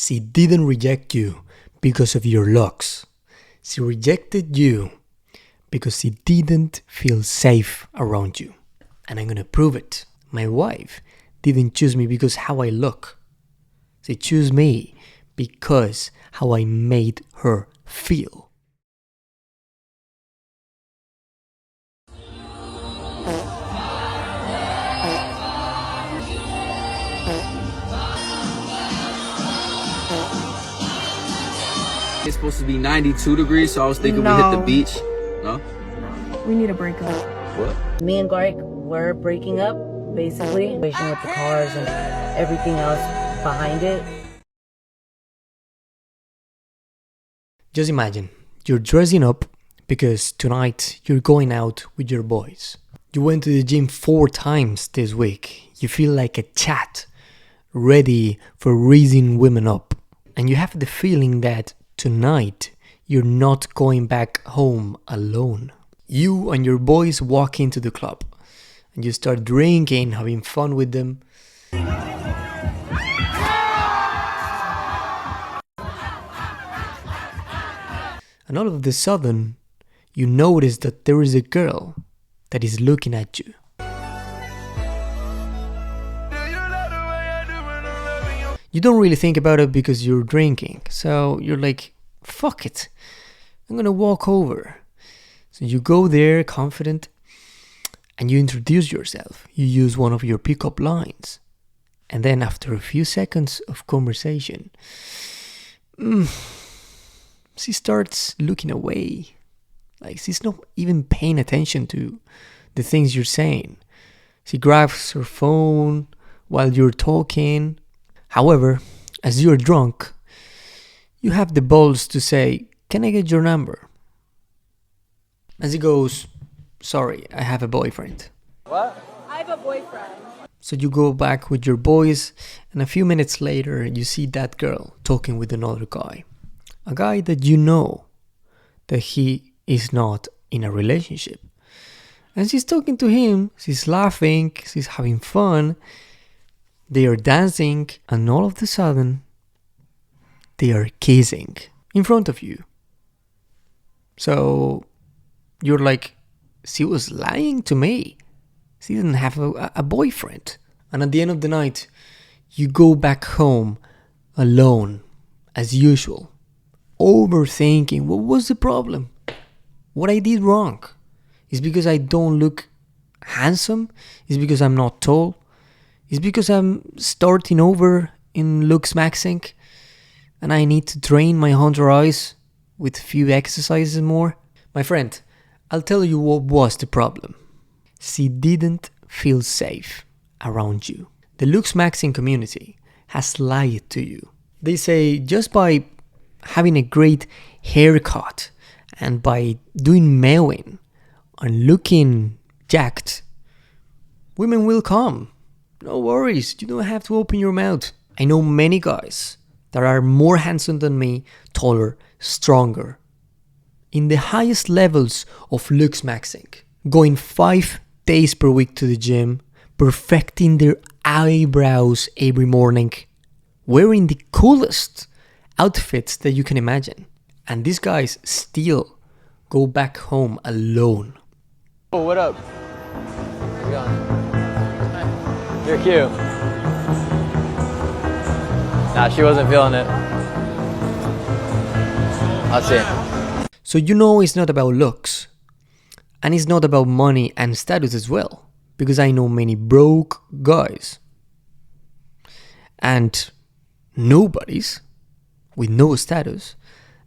She didn't reject you because of your looks. She rejected you because she didn't feel safe around you. And I'm gonna prove it. My wife didn't choose me because how I look. She chose me because how I made her feel. It's supposed to be 92 degrees, so I was thinking we hit the beach. No? We need a breakup. What? Me and Garrick were breaking up, basically. With the cars and everything else behind it. Just imagine, you're dressing up because tonight you're going out with your boys. You went to the gym 4 times this week. You feel like a chat, ready for raising women up. And you have the feeling that tonight you're not going back home alone. You and your boys walk into the club and you start drinking, having fun with them. And all of a sudden, you notice that there is a girl that is looking at you. You don't really think about it because you're drinking. So you're like, fuck it. I'm gonna walk over. So you go there confident and you introduce yourself. You use one of your pickup lines. And then after a few seconds of conversation, she starts looking away. Like she's not even paying attention to the things you're saying. She grabs her phone while you're talking. However, as you're drunk, you have the balls to say, "Can I get your number?" And she goes, "Sorry, I have a boyfriend." What? I have a boyfriend. So you go back with your boys, and a few minutes later, you see that girl talking with another guy. A guy that you know that he is not in a relationship. And she's talking to him, she's laughing, she's having fun. They are dancing, and all of a sudden, they are kissing in front of you. So you're like, she was lying to me. She didn't have a boyfriend. And at the end of the night, you go back home alone, as usual, overthinking what was the problem, what I did wrong. Is because I don't look handsome? Is because I'm not tall? Is because I'm starting over in looksmaxxing and I need to train my under eyes with a few exercises more? My friend, I'll tell you what was the problem. She didn't feel safe around you. The looksmaxxing community has lied to you. They say just by having a great haircut and by doing mowing and looking jacked, women will come. No worries, you don't have to open your mouth. I know many guys that are more handsome than me, taller, stronger, in the highest levels of looksmaxxing, going 5 days per week to the gym, perfecting their eyebrows every morning, wearing the coolest outfits that you can imagine. And these guys still go back home alone. Oh, what up? How's it going? You're cute. Nah, she wasn't feeling it. I'll see. So you know it's not about looks. And it's not about money and status as well. Because I know many broke guys. And nobodies with no status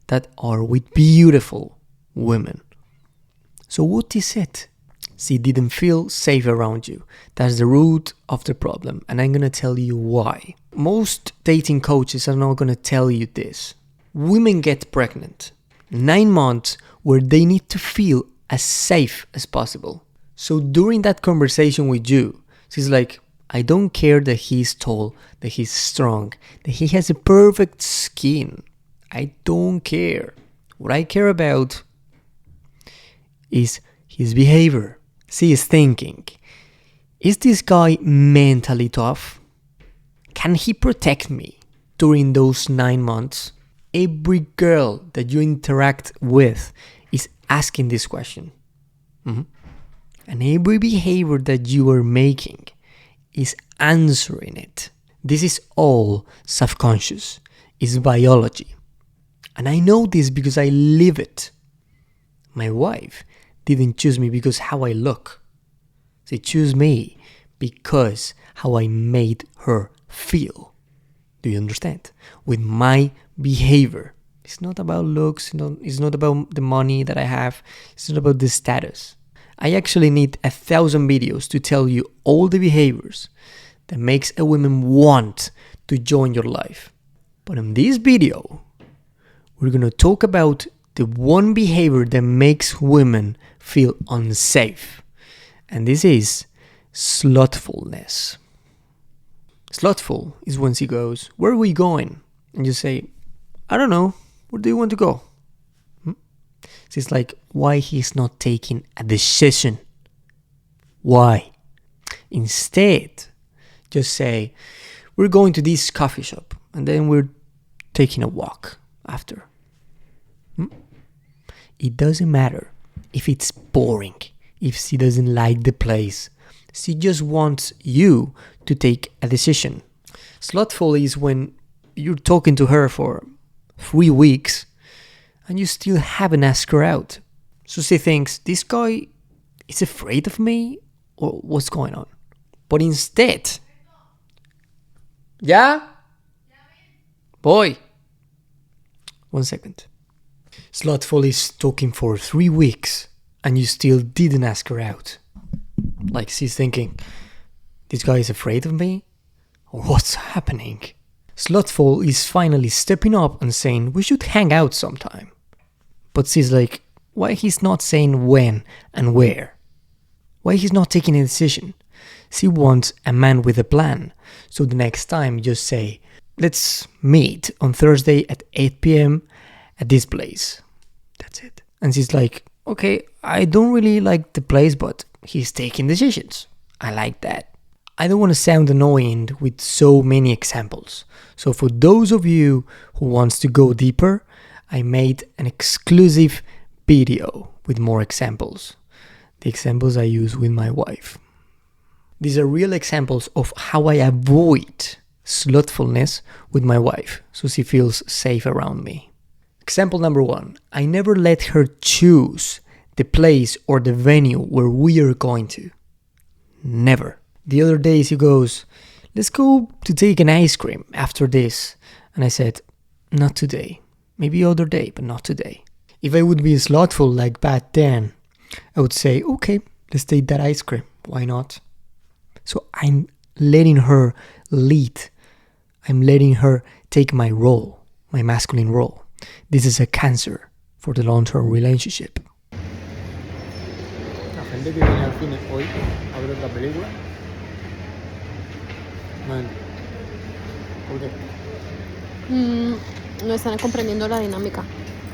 that are with beautiful women. So what is it? She didn't feel safe around you. That's the root of the problem. And I'm going to tell you why. Most dating coaches are not going to tell you this. Women get pregnant 9 months where they need to feel as safe as possible. So during that conversation with you, she's like, I don't care that he's tall, that he's strong, that he has a perfect skin. I don't care. What I care about is his behavior. She is thinking, is this guy mentally tough? Can he protect me during those 9 months, every girl that you interact with is asking this question. And every behavior that you are making is answering it. This is all subconscious. It's biology. And I know this because I live it. My wife didn't choose me because how I look. She chose me because how I made her feel. Do you understand? With my behavior. It's not about looks, it's not about the money that I have, it's not about the status. I actually need 1,000 videos to tell you all the behaviors that makes a woman want to join your life. But in this video, we're going to talk about the one behavior that makes women feel unsafe. And this is slothfulness. Slothful is when she goes, "Where are we going?" And you say, "I don't know. Where do you want to go?" She's like, why he's not taking a decision? Why? Instead, just say, "We're going to this coffee shop and then we're taking a walk after." It doesn't matter if it's boring, if she doesn't like the place. She just wants you to take a decision. Slothful is when you're talking to her for 3 weeks and you still haven't asked her out. So she thinks, this guy is afraid of me or what's going on? But instead, yeah? Boy, 1 second. Slothful is talking for 3 weeks and you still didn't ask her out. Like she's thinking, this guy is afraid of me? Or what's happening? Slothful is finally stepping up and saying, we should hang out sometime. But she's like, why he's not saying when and where? Why he's not taking a decision? She wants a man with a plan. So the next time just say, let's meet on Thursday at 8 p.m. at this place. That's it. And she's like, okay, I don't really like the place, but he's taking decisions. I like that. I don't want to sound annoying with so many examples. So for those of you who wants to go deeper, I made an exclusive video with more examples. The examples I use with my wife. These are real examples of how I avoid slothfulness with my wife, so she feels safe around me. Example number 1. I never let her choose the place or the venue where we are going to. Never. The other day she goes, let's go to take an ice cream after this. And I said, not today. Maybe other day, but not today. If I would be slothful like back then, I would say, okay, let's take that ice cream. Why not? So I'm letting her lead. I'm letting her take my role, my masculine role. This is a cancer for the long-term relationship. La gente que viene al cine hoy a ver otra película. Man, ¿por qué? No están comprendiendo la dinámica.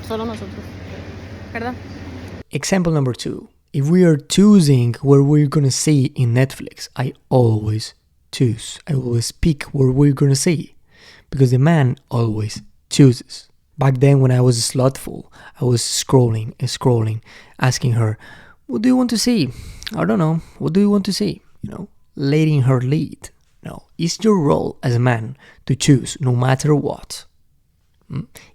Solo nosotros. ¿Verdad? Example number 2. If we are choosing where we're gonna see in Netflix, I always choose. I always pick where we're gonna see. Because the man always chooses. Back then when I was slothful, I was scrolling, asking her, what do you want to see? I don't know. What do you want to see? Letting her lead. No, it's your role as a man to choose no matter what.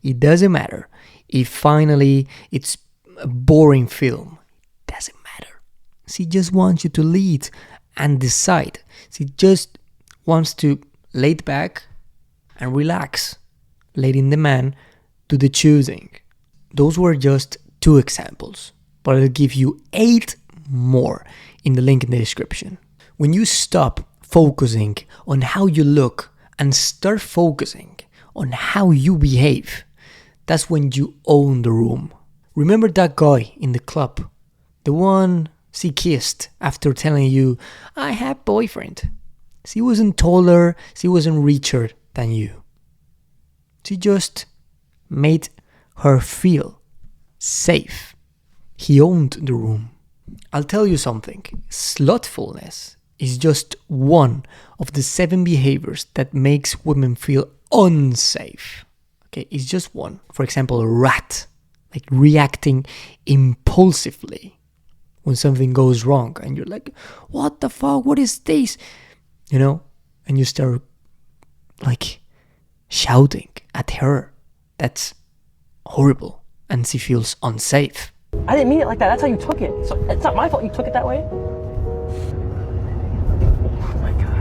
It doesn't matter if finally it's a boring film. It doesn't matter. She just wants you to lead and decide. She just wants to lay back and relax, letting the man do the choosing. Those were just 2 examples, but I'll give you 8 more in the link in the description. When you stop focusing on how you look and start focusing on how you behave, that's when you own the room. Remember that guy in the club? The one she kissed after telling you, I have boyfriend. She wasn't taller, she wasn't richer than you. She just made her feel safe. He owned the room. I'll tell you something. Slothfulness is just one of the 7 behaviors that makes women feel unsafe. Okay, it's just one. For example, a rat, like reacting impulsively when something goes wrong, and you're like, what the fuck, what is this? You know, and you start like shouting at her. That's horrible, and she feels unsafe. I didn't mean it like that. That's how you took it. So it's not my fault you took it that way. Oh my God.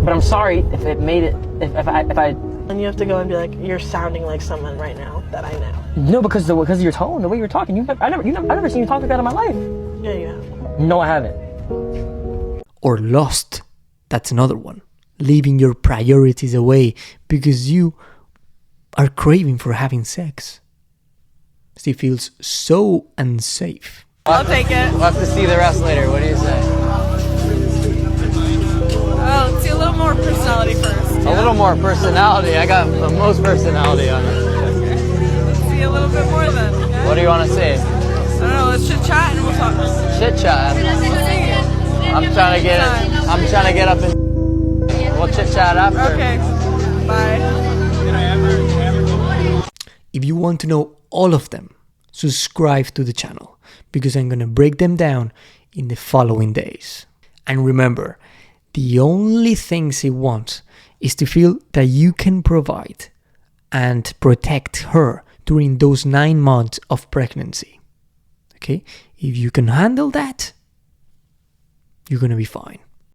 But I'm sorry if it made it, if I. And you have to go and be like, you're sounding like someone right now that I know. No, because of your tone, the way you're talking. I've never seen you talk like that in my life. Yeah, you have. No, I haven't. Or lost. That's another one. Leaving your priorities away because you are craving for having sex. She feels so unsafe. I'll take it. We'll have to see the rest later. What do you say? Oh, let's see a little more personality first. A little more personality. I got the most personality on it. Okay. Let's see a little bit more then. Okay? What do you want to see? I don't know. Let's chit chat and we'll talk. Chit chat. I'm trying to get it. I'm trying to get up and we'll chit chat after. Okay. Bye. If you want to know all of them, subscribe to the channel because I'm gonna break them down in the following days. And remember, the only thing she wants is to feel that you can provide and protect her during those 9 months of pregnancy. Okay? If you can handle that, you're gonna be fine.